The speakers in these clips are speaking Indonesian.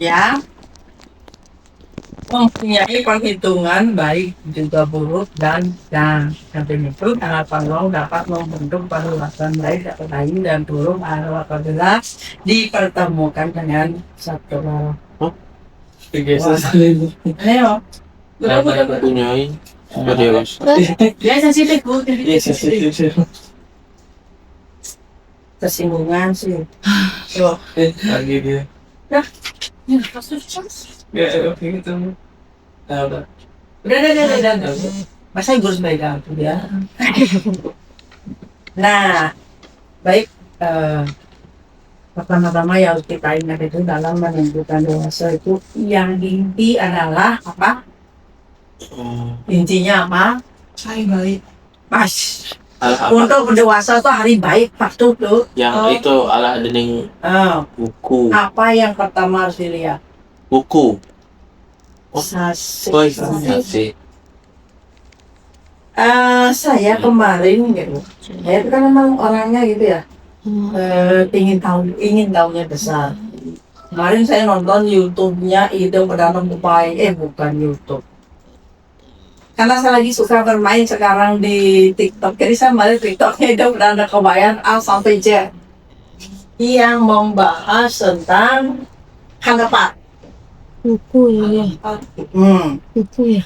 yang mempunyai perhitungan baik juga buruk dan nanti itu tanggapan lo dapat membentuk perluasan baik atau lain dan buruk apabila dipertemukan dengan satu hal. Ayo. Apa yang mempunyai Dia sensitif bu. Tersinggungan sih. Yo. lagi dia. Ya, kasus. Ya, gitu. Udah. Udah. Masa ibu harus baik aku ya. Nah, baik. Pertama-tama yang harus kita ingat itu dalam menentukan dewasa itu yang inti adalah apa? Intinya apa? Hari baik. Pas. Untuk dewasa itu hari baik pasti tuh. Yang itu ala dening buku. Apa yang pertama harus dilihat? Buku. Sasih. Saya kemarin gitu. Saya itu kan memang orangnya gitu ya. Ingin tahunya besar. Kemarin saya nonton YouTube-nya Ide Perdana Kupai, bukan YouTube. Karena saya lagi suka bermain sekarang di TikTok, jadi saya balik TikToknya Ide Perdana Kebayan A sampai Z yang membahas tentang hanggapan. Buku ya. Buku ya.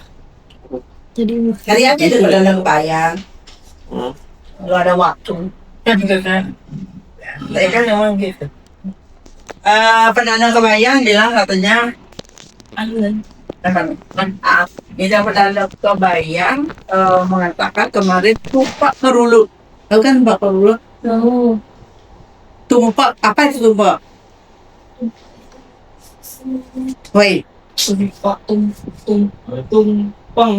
Jadi Kalian Ide Perdana Kebayan. Kalau ada waktu. Gitu kan. Saya kan memang gitu. Perdana Kebayan bilang katanya Ida Perdana Kebayan mengatakan kemarin tumpak merulu. Tahu kan tumpak merulu? tahu. Tumpak, apa itu tumpak? Woi, Tumpang.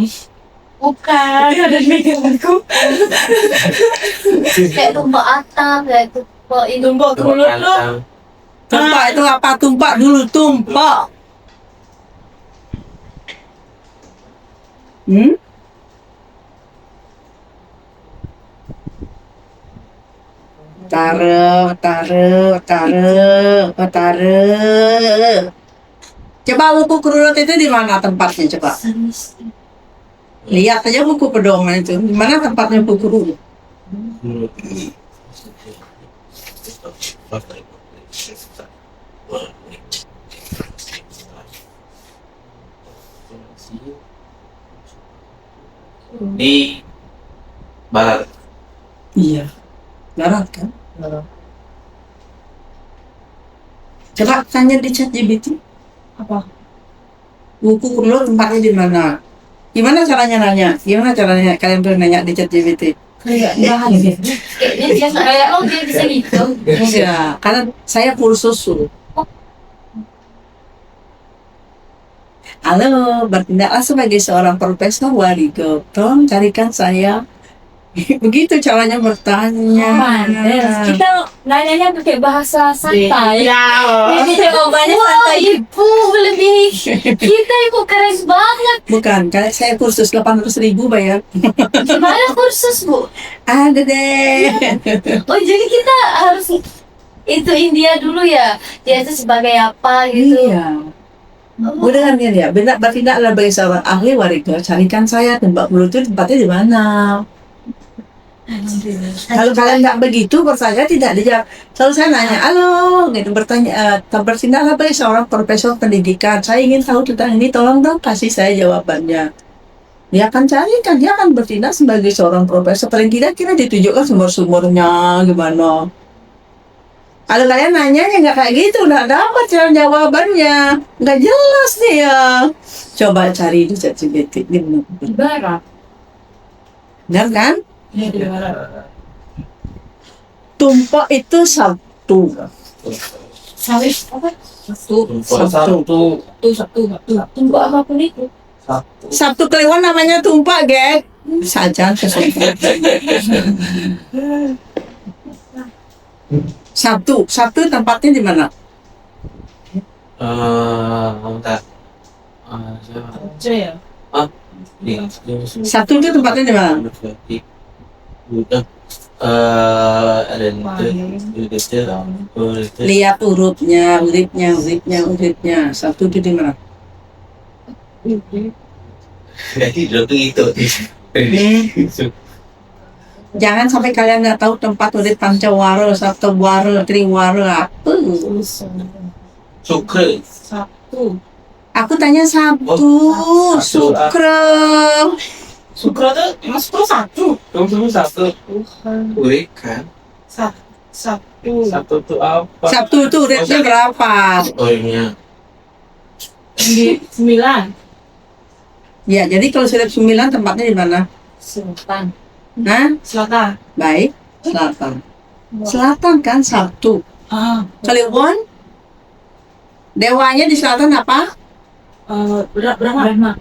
Bukan. ada di meganganku. Kayak tumpah atap, kayak tumpah ini. Tumpak merulu. Tumpak itu apa? Tumpak dulu, tumpak. Taruh. Coba buku kerurut itu di mana tempatnya coba? Lihat aja buku pedoman itu. Di mana tempatnya buku kerurut? Di barat. Iya. Barat kan? Coba tanya di ChatGPT. Apa? Buku kerurut tempatnya di mana? Gimana caranya nanya? Gimana caranya kalian nanya di ChatGPT? Kayak bahan gitu. Kayaknya dia kayak dia bisa gitu. Iya, karena saya kursus tuh. Halo, bertindaklah sebagai seorang profesor Warigo. Tolong carikan saya. Begitu caranya bertanya. Kita nanyanya pakai bahasa santai. Jadi jawabannya Wow, santai. Ibu lebih kita ibu keren banget. Bukan, kalau saya kursus 800.000 bayar. Gimana kursus bu? Ada deh. Oh jadi kita harus itu India dulu ya. Dia itu sebagai apa gitu. Iya. Udah kan ya, benar bertindaklah sebagai seorang ahli Warigo. Carikan saya tempat bulu itu tempatnya di mana. Kalau kalian nggak begitu bertanya tidak dijawab. Selalu saya nanya, halo, gitu bertanya, bertindaklah sebagai seorang profesor pendidikan. Saya ingin tahu tentang ini, tolong dong kasih saya jawabannya. Dia akan carikan, dia akan bertindak sebagai seorang profesor. Paling tidak kira ditunjukkan sumber-sumbernya gimana. Kalau kalian nanya ya nggak kayak gitu, nggak dapat cara jawabannya, nggak jelas nih ya. Coba cari di ChatGPT, Di barat. benar kan? Ya di barat. Tumpak itu Sabtu. Sawit apa? Sabtu. Tumpah apapun itu. Sabtu Kliwon namanya tumpak, gek. Saja kesukaan. Sabtu tempatnya di mana? Bentar. Jaya. Nih. Sabtu itu tempatnya di mana? Ada itu. Lihat urutnya. Satu itu di mana? Jadi itu. Jangan sampai kalian nggak tahu tempat urit Pancawara, Sabtowara, Triwara apa. Sukre. Satu. Aku tanya Sabtu, Sukra. Sukro tuh mas tuh satu. Kamu satu. Urik kan? Satu. Satu tuh apa? Sabtu itu uritnya berapa? Orangnya. 9. Ya, jadi kalau sudah 9 tempatnya di mana? Selatan. Nah, Selatan. baik, selatan. Selatan kan Sabtu. Kliwon, dewanya di selatan apa? Brahma.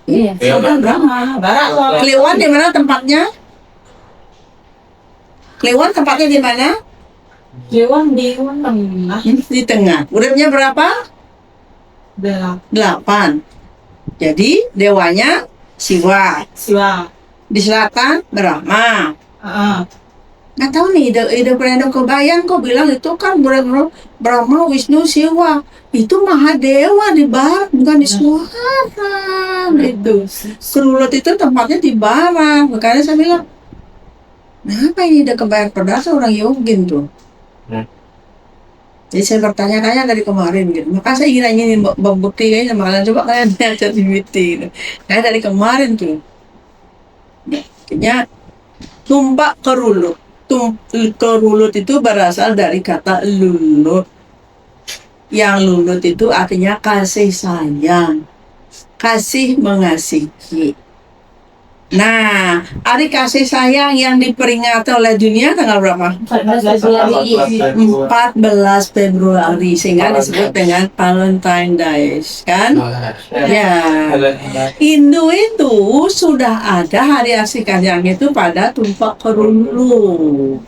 Iya. Selatan Brahma. Barat loh. Kliwon di mana tempatnya? Kliwon tempatnya di mana? Dewan tengah. Di tengah. Uritnya berapa? 8. Jadi dewanya Siwa. Siwa. Di selatan Brahma. Ah. Nggak tahu nih, ide pernah kebayang kok bilang itu kan Brahma, Wisnu, Siwa. Itu Mahadewa di barat, bukan di selatan. Itu. Kerulut itu tempatnya di barat. Makanya saya bilang, kenapa ini ide kebayang perdasa orang Yogin tuh? Jadi saya bertanya-tanya dari kemarin gitu. Maka saya ingin membukti kayaknya sama kalian. Coba kalian baca di BT gitu. Kayak dari kemarin tuh. Kayaknya tumpak kerulut. Kerulut itu berasal dari kata lulut. Yang lulut itu artinya kasih sayang, kasih mengasihi. Nah, hari kasih sayang yang diperingati oleh dunia tanggal berapa? 14 Februari, sehingga disebut dengan Valentine Days, kan? Ya, Hindu itu sudah ada hari kasih sayang itu pada tumpak kerulut.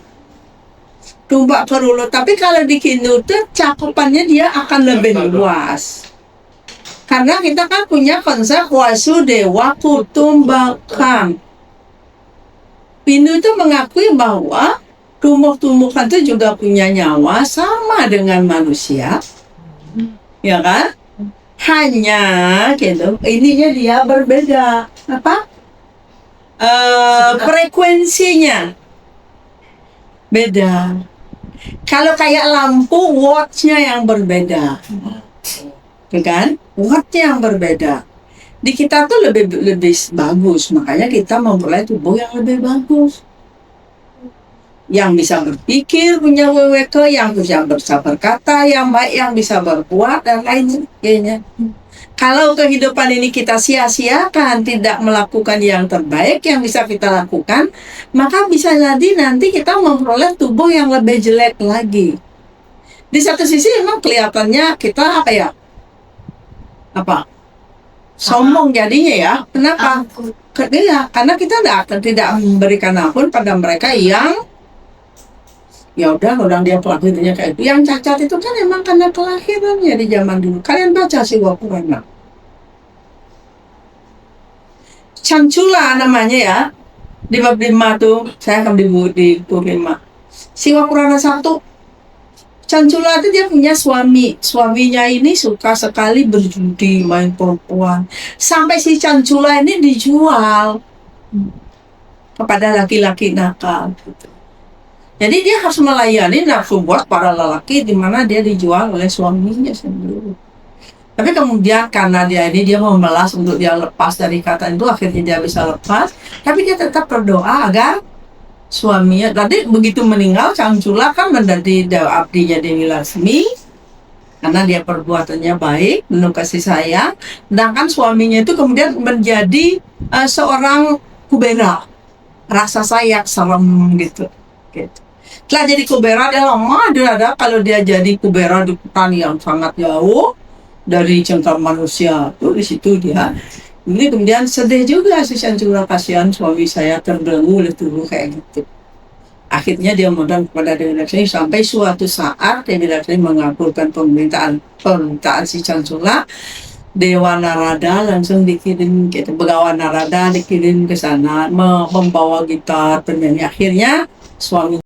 Tumpak kerulut, tapi kalau di Hindu itu cakupannya dia akan lebih luas. Karena kita kan punya konsep Wasudewa Kutumbakam. Hindu itu mengakui bahwa tumbuh-tumbuhan itu juga punya nyawa sama dengan manusia, ya kan? Hanya gitu, ininya dia berbeda. Apa? Frekuensinya beda. Kalau kayak lampu, watt-nya yang berbeda, kan? Watt-nya yang berbeda. Di kita tuh lebih bagus, makanya kita memperoleh tubuh yang lebih bagus, yang bisa berpikir, punya WWK, yang bisa berkata yang baik, yang bisa berbuat dan lain sebagainya. Kalau kehidupan ini kita sia-siakan, tidak melakukan yang terbaik yang bisa kita lakukan, maka bisa jadi nanti kita memperoleh tubuh yang lebih jelek lagi. Di satu sisi memang kelihatannya kita sombong jadinya ya. Kenapa? Karena kita tidak memberikan ampun pada mereka yang ya udah dia kelahirannya kayak itu. Yang cacat itu kan emang karena kelahirannya di zaman dulu. Kalian baca Siwa Purana. Cancula namanya ya. Di bab 5 tuh, saya akan di bab 5. Siwa Purana 1. Cancula itu dia punya suami. Suaminya ini suka sekali berjudi, main perempuan. Sampai si Cancula ini dijual kepada laki-laki nakal gitu. Jadi dia harus melayani nafsu buat para lelaki di mana dia dijual oleh suaminya sendiri. Tapi kemudian karena dia memelas untuk dia lepas dari kata itu, akhirnya dia bisa lepas. Tapi dia tetap berdoa agar suaminya, tadi begitu meninggal Cancula kan menjadi abdinya Dewi Lasmi karena dia perbuatannya baik, penuh kasih sayang. Sedangkan suaminya itu kemudian menjadi seorang kubera, rasa sayang serem gitu. Setelah jadi kubera dia lama ada kalau dia jadi kubera di hutan yang sangat jauh dari cengkram manusia tuh, di situ dia. Ini kemudian sedih juga si Cancula, kasihan suami saya terbelenggu oleh tubuh kayak gitu. Akhirnya dia mohon kepada Dewi Laksmi sampai suatu saat Dewi Laksmi mengabulkan permintaan si Cancula. Dewa Narada langsung dikirim gitu, Begawan Narada dikirim ke sana membawa gitar penyanyi. Akhirnya suami